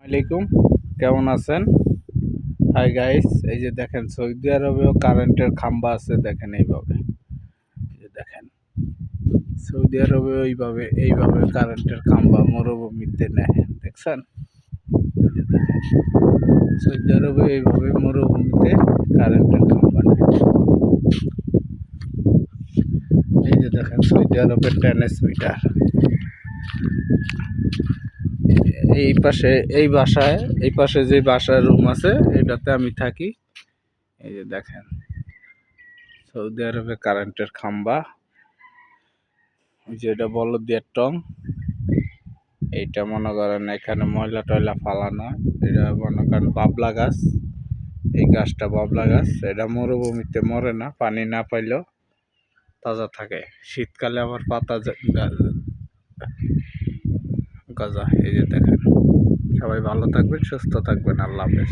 আলাইকুম, কেমন আছেন? হাই গাইস, এই যে দেখেন সৌদি আরবেও কারেন্টের খাম্বা আছে। দেখেন এইভাবে, এই যে দেখেন সৌদি আরবেও এইভাবে কারেন্টের খাম্বা মরুভূমিতে নেয়। দেখছেন? এই যে দেখেন সৌদি আরবে এইভাবে মরুভূমিতে কারেন্টের খাম্বা নেয়। এই যে দেখেন সৌদি আরবের ট্রান্সমিটার। এই পাশে যে বাসার রুম আছে এটাতে আমি থাকি। এই যে দেখেন সৌদি আরবে কারেন্টের খাম্বা, যেটা বলদিয়ার টং। এইটা মনে করেন এখানে ময়লা টয়লা ফালানো, এটা মনে করেন বাবলা গাছ। এই গাছটা বাবলা গাছ, এটা মরুভূমিতে মরে না, পানি না পাইলেও তাজা থাকে। শীতকালে আবার পাতা গাজা। এই যে দেখেন, সবাই ভালো থাকবেন, সুস্থ থাকবেন। আল্লাহ হাফেজ।